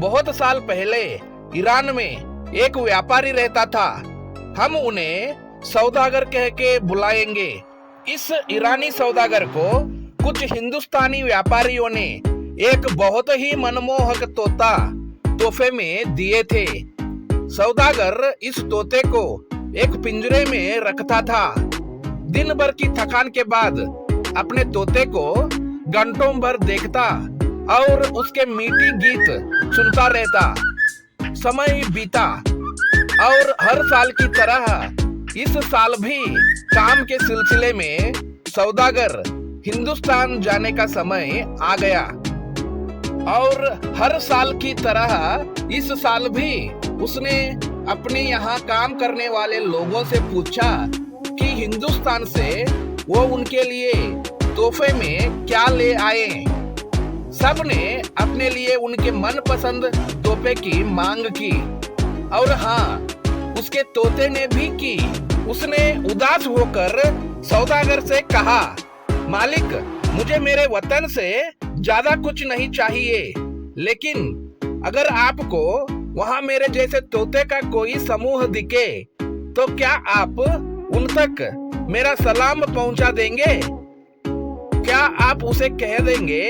बहुत साल पहले ईरान में एक व्यापारी रहता था। हम उन्हें सौदागर कह के बुलाएंगे। इस ईरानी सौदागर को कुछ हिंदुस्तानी व्यापारियों ने एक बहुत ही मनमोहक तोता तोहफे में दिए थे। सौदागर इस तोते को एक पिंजरे में रखता था। दिन भर की थकान के बाद अपने तोते को घंटों भर देखता और उसके मीठी गीत सुनता रहता। समय बीता और हर साल की तरह इस साल भी काम के सिलसिले में सौदागर हिंदुस्तान जाने का समय आ गया। और हर साल की तरह इस साल भी उसने अपने यहाँ काम करने वाले लोगों से पूछा कि हिंदुस्तान से वो उनके लिए तोहफे में क्या ले आए। सब ने अपने लिए उनके मनपसंद तोहफे की मांग की और हाँ, उसके तोते ने भी की। उसने उदास होकर सौदागर से कहा, मालिक, मुझे मेरे वतन से ज्यादा कुछ नहीं चाहिए, लेकिन अगर आपको वहाँ मेरे जैसे तोते का कोई समूह दिखे तो क्या आप उन तक मेरा सलाम पहुंचा देंगे? क्या आप उसे कह देंगे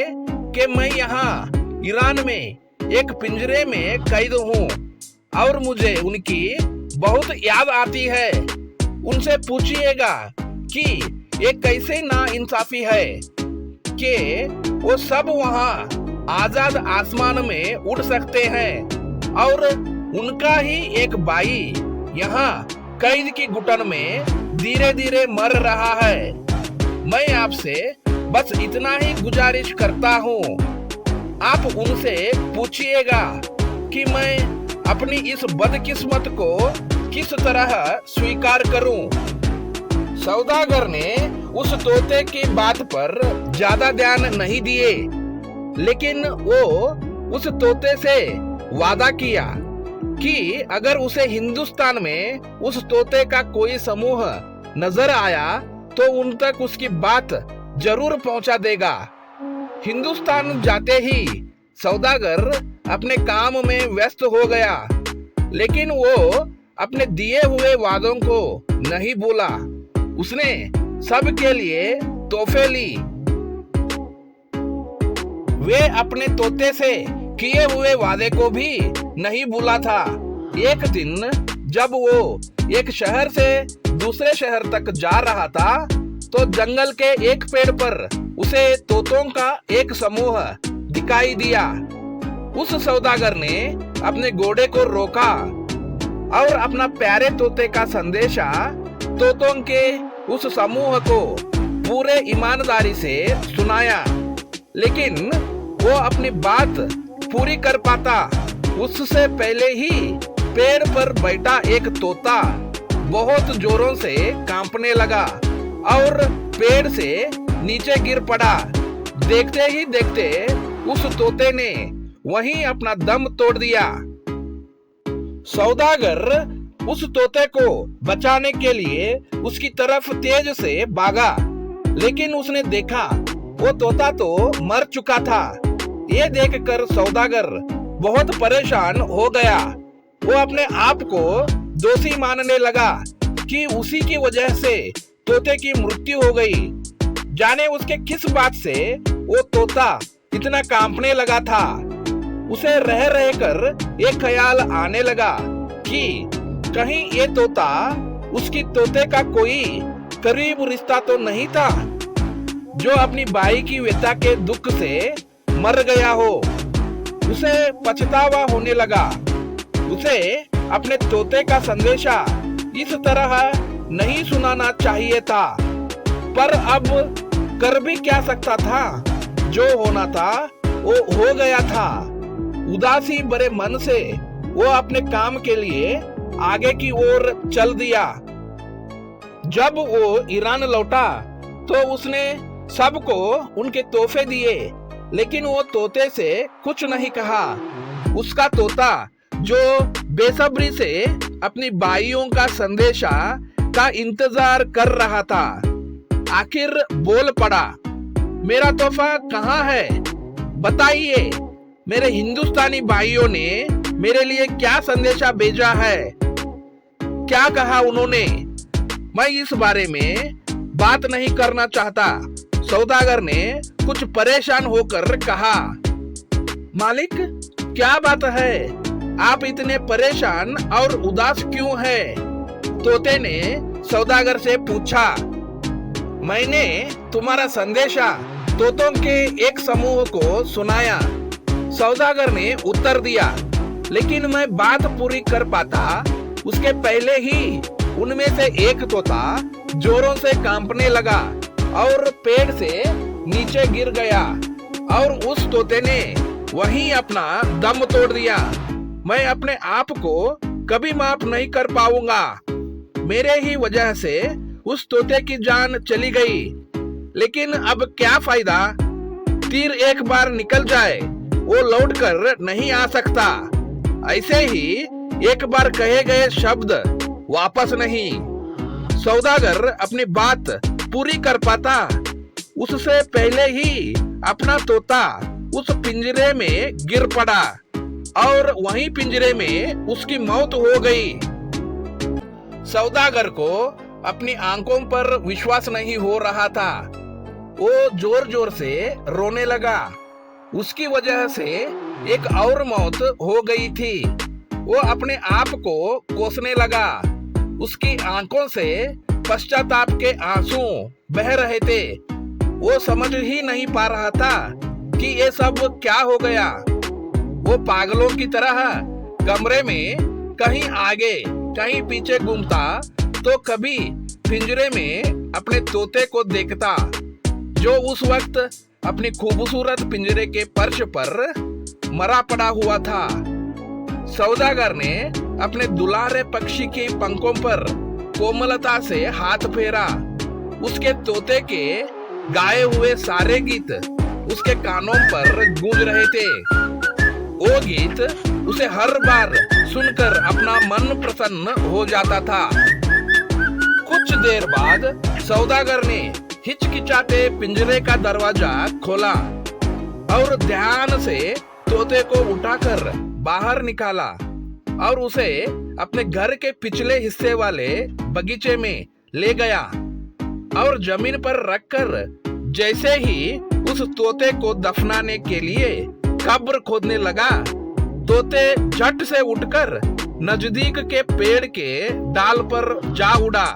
कि मैं यहाँ ईरान में एक पिंजरे में कैद हूँ और मुझे उनकी बहुत याद आती है। उनसे पूछिएगा कि ये कैसे नाइंसाफी है कि वो सब वहाँ आजाद आसमान में उड़ सकते हैं और उनका ही एक भाई यहाँ कैद की घुटन में धीरे धीरे मर रहा है। मैं आपसे बस इतना ही गुजारिश करता हूँ, आप उनसे पूछिएगा कि मैं अपनी इस बदकिस्मत को किस तरह स्वीकार करूं। सौदागर ने उस तोते की बात पर ज्यादा ध्यान नहीं दिए, लेकिन वो उस तोते से वादा किया कि अगर उसे हिंदुस्तान में उस तोते का कोई समूह नजर आया तो उन तक उसकी बात जरूर पहुंचा देगा। हिंदुस्तान जाते ही सौदागर अपने काम में व्यस्त हो गया, लेकिन वो अपने दिए हुए वादों को नहीं भूला। उसने सबके लिए तोहफे ली। वे अपने तोते से किए हुए वादे को भी नहीं भूला था। एक दिन जब वो एक शहर से दूसरे शहर तक जा रहा था तो जंगल के एक पेड़ पर उसे तोतों का एक समूह दिखाई दिया। उस सौदागर ने अपने घोड़े को रोका और अपना प्यारे तोते का संदेशा तोतों के उस समूह को पूरे ईमानदारी से सुनाया, लेकिन वो अपनी बात पूरी कर पाता उससे पहले ही पेड़ पर बैठा एक तोता बहुत जोरों से कांपने लगा और पेड़ से नीचे गिर पड़ा। देखते ही देखते उस तोते ने वहीं अपना दम तोड़ दिया। सौदागर उस तोते को बचाने के लिए उसकी तरफ तेज से भागा, लेकिन उसने देखा वो तोता तो मर चुका था। ये देखकर सौदागर बहुत परेशान हो गया। वो अपने आप को दोषी मानने लगा कि उसी की वजह से तोते की मृत्यु हो गई। जाने उसके किस बात से वो तोता इतना कांपने लगा था। उसे रह रहकर एक ख्याल आने लगा कि कहीं ये तोता उसकी तोते का कोई करीब रिश्ता तो नहीं था जो अपनी भाई की व्यथा के दुख से मर गया हो। उसे पछतावा होने लगा। उसे अपने तोते का संदेशा इस तरह नहीं सुनाना चाहिए था, पर अब कर भी क्या सकता था। जो होना था वो हो गया था। उदासी भरे मन से वो अपने काम के लिए आगे की ओर चल दिया। जब वो ईरान लौटा तो उसने सबको उनके तोहफे दिए, लेकिन वो तोते से कुछ नहीं कहा। उसका तोता जो बेसब्री से अपनी भाइयों का संदेशा का इंतजार कर रहा था, आखिर बोल पड़ा, मेरा तोहफा कहाँ है? बताइए, मेरे हिंदुस्तानी भाइयों ने मेरे लिए क्या संदेशा भेजा है, क्या कहा उन्होंने, मैं इस बारे में बात नहीं करना चाहता। सौदागर ने कुछ परेशान होकर कहा। मालिक, क्या बात है, आप इतने परेशान और उदास क्यों हैं? तोते ने सौदागर से पूछा। मैंने तुम्हारा संदेशा तोतों के एक समूह को सुनाया, सौदागर ने उत्तर दिया। लेकिन मैं बात पूरी कर पाता उसके पहले ही उनमें से एक तोता जोरों से कांपने लगा और पेड़ से नीचे गिर गया और उस तोते ने वहीं अपना दम तोड़ दिया। मैं अपने आप को कभी माफ नहीं कर पाऊंगा। मेरे ही वजह से उस तोते की जान चली गई। लेकिन अब क्या फायदा, तीर एक बार निकल जाए वो लौट कर नहीं आ सकता। ऐसे ही एक बार कहे गए शब्द वापस नहीं। सौदागर अपनी बात पूरी कर पाता उससे पहले ही अपना तोता उस पिंजरे में गिर पड़ा और वहीं पिंजरे में उसकी मौत हो गई। सौदागर को अपनी आंखों पर विश्वास नहीं हो रहा था। वो जोर जोर से रोने लगा। उसकी वजह से एक और मौत हो गई थी। वो अपने आप को कोसने लगा। उसकी आंखों से पश्चाताप के आंसू बह रहे थे। वो समझ ही नहीं पा रहा था कि ये सब क्या हो गया। वो पागलों की तरह कमरे में कहीं आगे कहीं पीछे घूमता तो कभी पिंजरे में अपने तोते को देखता जो उस वक्त अपनी खूबसूरत पिंजरे के फर्श पर मरा पड़ा हुआ था। सौदागर ने अपने दुलारे पक्षी के पंखों पर कोमलता से हाथ फेरा। उसके तोते के गाए हुए सारे गीत उसके कानों पर गूंज रहे थे। वो गीत उसे हर बार सुनकर अपना मन प्रसन्न हो जाता था। कुछ देर बाद सौदागर ने हिचकिचाते पिंजरे का दरवाजा खोला और ध्यान से तोते को उठाकर बाहर निकाला और उसे अपने घर के पिछले हिस्से वाले बगीचे में ले गया और जमीन पर रखकर जैसे ही उस तोते को दफनाने के लिए कब्र खोदने लगा, तोते झट से उठकर नजदीक के पेड़ के डाल पर जा उड़ा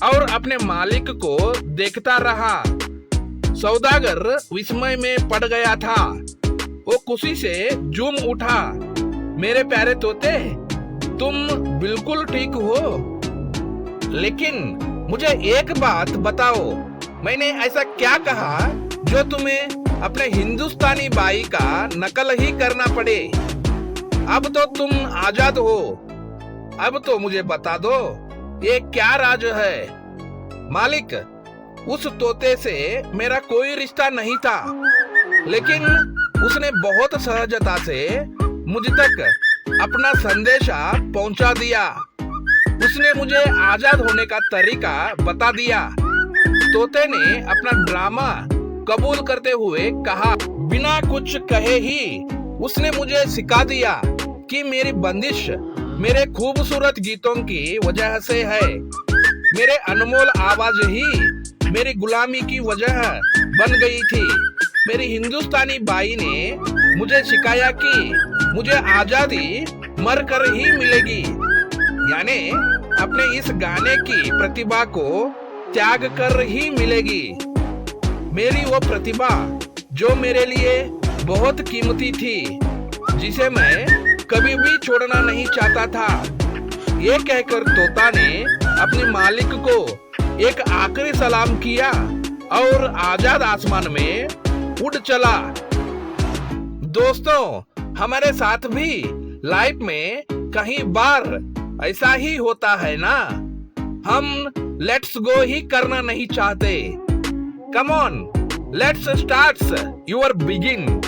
और अपने मालिक को देखता रहा। सौदागर विस्मय में पड़ गया था। वो खुशी से झूम उठा। मेरे प्यारे तोते, तुम बिल्कुल ठीक हो, लेकिन मुझे एक बात बताओ, मैंने ऐसा क्या कहा जो तुम्हें अपने हिंदुस्तानी भाई का नकल ही करना पड़े? अब तो तुम आजाद हो। अब तो मुझे बता दो, ये क्या राज है? मालिक, उस तोते से मेरा कोई रिश्ता नहीं था, लेकिन उसने बहुत सहजता से मुझ तक अपना संदेशा पहुंचा दिया। उसने मुझे आजाद होने का तरीका बता दिया। तोते ने अपना ड्रामा कबूल करते हुए कहा। बिना कुछ कहे ही उसने मुझे सिखा दिया कि मेरी बंदिश मेरे खूबसूरत गीतों की वजह से है। मेरे अनमोल आवाज ही मेरी गुलामी की वजह बन गई थी। मेरी हिंदुस्तानी भाई ने मुझे सिखाया कि मुझे आजादी मर कर ही मिलेगी, यानी अपने इस गाने की प्रतिभा को त्याग कर ही मिलेगी। मेरी वो प्रतिभा जो मेरे लिए बहुत कीमती थी, जिसे मैं कभी भी छोड़ना नहीं चाहता था। ये कहकर तोता ने अपने मालिक को एक आखिरी सलाम किया और आजाद आसमान में उड़ चला। दोस्तों, हमारे साथ भी लाइफ में कहीं बार ऐसा ही होता है ना, हम लेट्स गो ही करना नहीं चाहते। Come on, let's start your begin.